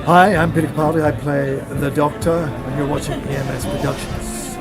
Hi, I'm Peter Capaldi. I play the Doctor, and you're watching EMS Productions.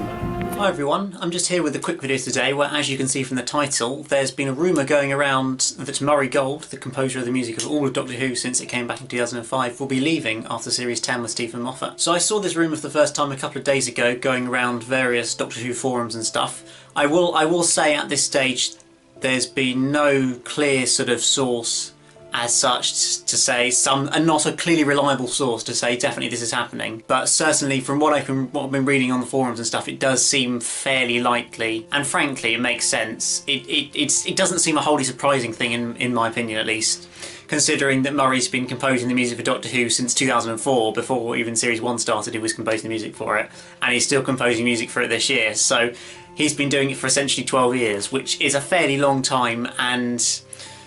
Hi everyone, I'm just here with a quick video today where, as you can see from the title, there's been a rumour going around that Murray Gold, the composer of the music of all of Doctor Who since it came back in 2005, will be leaving after Series 10 with Steven Moffat. So I saw this rumour for the first time a couple of days ago going around various Doctor Who forums and stuff. I will say at this stage there's been no clear sort of source as such to say, and not a clearly reliable source to say definitely this is happening, but certainly from what I've been reading on the forums and stuff, it does seem fairly likely, and frankly it makes sense. It doesn't seem a wholly surprising thing in my opinion, at least, considering that Murray's been composing the music for Doctor Who since 2004, before even Series 1 started he was composing the music for it, and he's still composing music for it this year, so he's been doing it for essentially 12 years, which is a fairly long time. And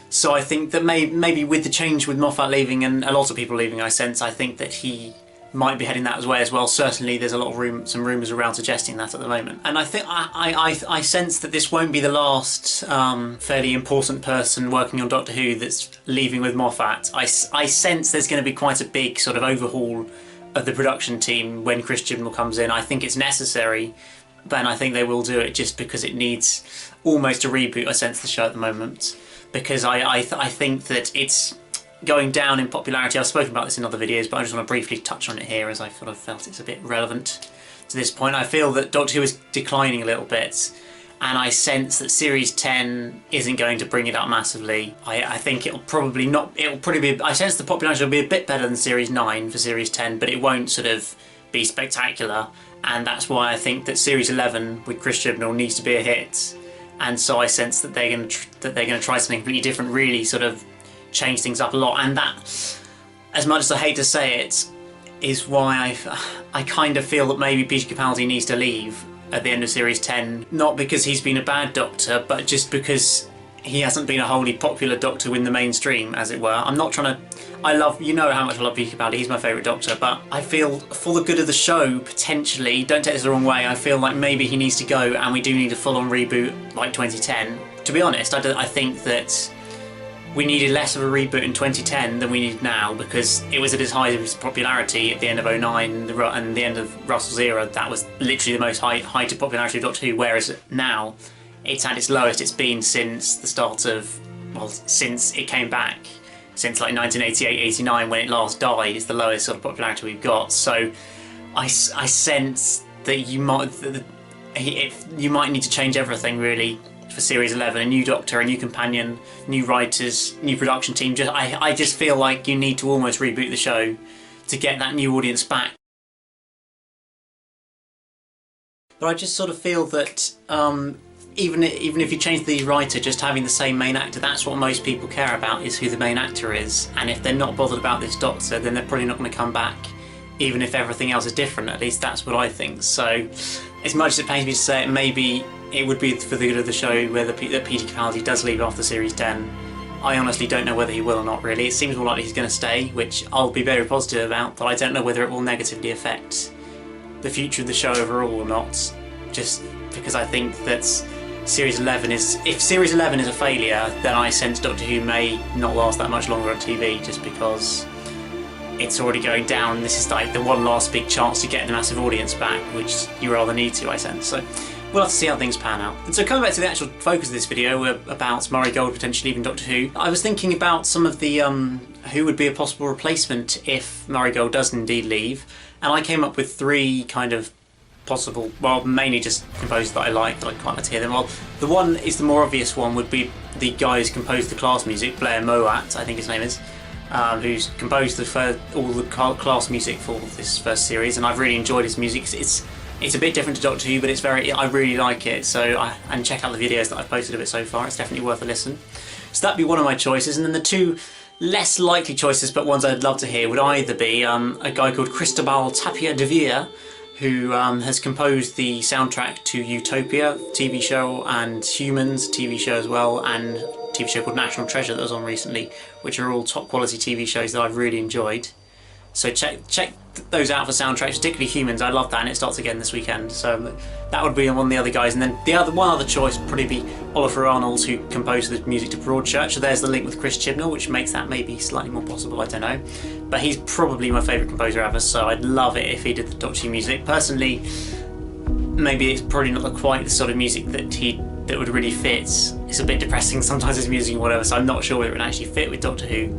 so I think that maybe with the change with Moffat leaving and a lot of people leaving, I think that he might be heading that way as well. Certainly there's a lot of some rumours around suggesting that at the moment. And I think I sense that this won't be the last fairly important person working on Doctor Who that's leaving with Moffat. I sense there's going to be quite a big sort of overhaul of the production team when Chris Chibnall comes in. I think it's necessary, but I think they will do it just because it needs almost a reboot, I sense, the show at the moment. Because I think that it's going down in popularity. I've spoken about this in other videos, but I just want to briefly touch on it here as I sort of felt it's a bit relevant to this point. I feel that Doctor Who is declining a little bit, and I sense that Series 10 isn't going to bring it up massively. I think it'll probably be, I sense the popularity will be a bit better than Series 9 for Series 10, but it won't sort of be spectacular, and that's why I think that Series 11 with Chris Chibnall needs to be a hit. And so I sense that they're going to try something completely different, really sort of change things up a lot. And that, as much as I hate to say it, is why I kind of feel that maybe Peter Capaldi needs to leave at the end of Series 10. Not because he's been a bad Doctor, but just because he hasn't been a wholly popular Doctor in the mainstream, as it were. I'm not trying to... you know how much I love Peter Capaldi, he's my favourite Doctor, but I feel for the good of the show, potentially, don't take this the wrong way, I feel like maybe he needs to go and we do need a full-on reboot like 2010. To be honest, I think that we needed less of a reboot in 2010 than we need now, because it was at its height of its popularity at the end of 2009 and the end of Russell's era. That was literally the most height of popularity of Doctor Who, whereas now it's at its lowest it's been since the start of, well, since it came back. Since like 1988-89 when it last died, it's the lowest sort of popularity we've got. So I sense that you might need to change everything really for Series 11. A new Doctor, a new companion, new writers, new production team. I just feel like you need to almost reboot the show to get that new audience back. But I just sort of feel that even if you change the writer, just having the same main actor, that's what most people care about, is who the main actor is. And if they're not bothered about this Doctor, then they're probably not going to come back, even if everything else is different. At least that's what I think. So, as much as it pains me to say it, maybe it would be for the good of the show that Peter Capaldi does leave after Series 10. I honestly don't know whether he will or not, really. It seems more likely he's going to stay, which I'll be very positive about, but I don't know whether it will negatively affect the future of the show overall or not. Just because I think that Series 11 if Series 11 is a failure, then I sense Doctor Who may not last that much longer on TV, just because it's already going down. This is like the one last big chance to get the massive audience back, which you rather need to, I sense. So we'll have to see how things pan out. And so coming back to the actual focus of this video about Murray Gold potentially leaving Doctor Who, I was thinking about some of the who would be a possible replacement if Murray Gold does indeed leave, and I came up with three kind of possible, well, mainly just composers that I quite like to hear them. Well, the one is the more obvious one, would be the guy who's composed the Class music, Blair Mowat, I think his name is, who's composed all the Class music for this first series, and I've really enjoyed his music. It's a bit different to Doctor Who, but I really like it. And check out the videos that I've posted of it so far. It's definitely worth a listen. So that'd be one of my choices, and then the two less likely choices, but ones I'd love to hear, would either be a guy called Cristobal Tapia de Villa, who has composed the soundtrack to Utopia TV show, and Humans TV show as well, and a TV show called National Treasure that was on recently, which are all top quality TV shows that I've really enjoyed. So check those out for soundtracks, particularly Humans. I love that, and it starts again this weekend. So that would be one of the other guys. And then one other choice would probably be Oliver Arnold, who composed the music to Broadchurch. So there's the link with Chris Chibnall, which makes that maybe slightly more possible, I don't know. But he's probably my favourite composer ever, so I'd love it if he did the Doctor Who music. Personally, maybe it's probably not quite the sort of music that would really fit. It's a bit depressing sometimes, his music and whatever, so I'm not sure whether it would actually fit with Doctor Who.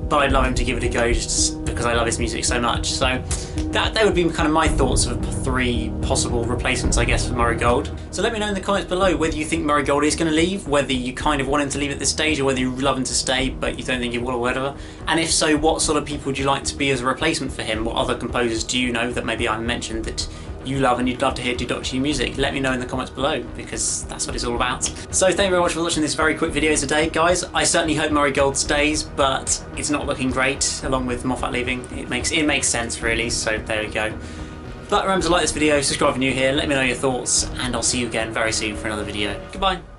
But I'd love him to give it a go just because I love his music so much. So that would be kind of my thoughts of 3 possible replacements, I guess, for Murray Gold. So let me know in the comments below whether you think Murray Gold is going to leave, whether you kind of want him to leave at this stage, or whether you love him to stay but you don't think he will or whatever. And if so, what sort of people would you like to be as a replacement for him? What other composers do you know that maybe I mentioned that you love and you'd love to hear do Doctor Who music? Let me know in the comments below, because that's what it's all about. So thank you very much for watching this very quick video today, guys. I certainly hope Murray Gold stays, but it's not looking great along with Moffat leaving. It makes sense really, so there we go. But remember to like this video, subscribe if you're new here, let me know your thoughts, and I'll see you again very soon for another video. Goodbye.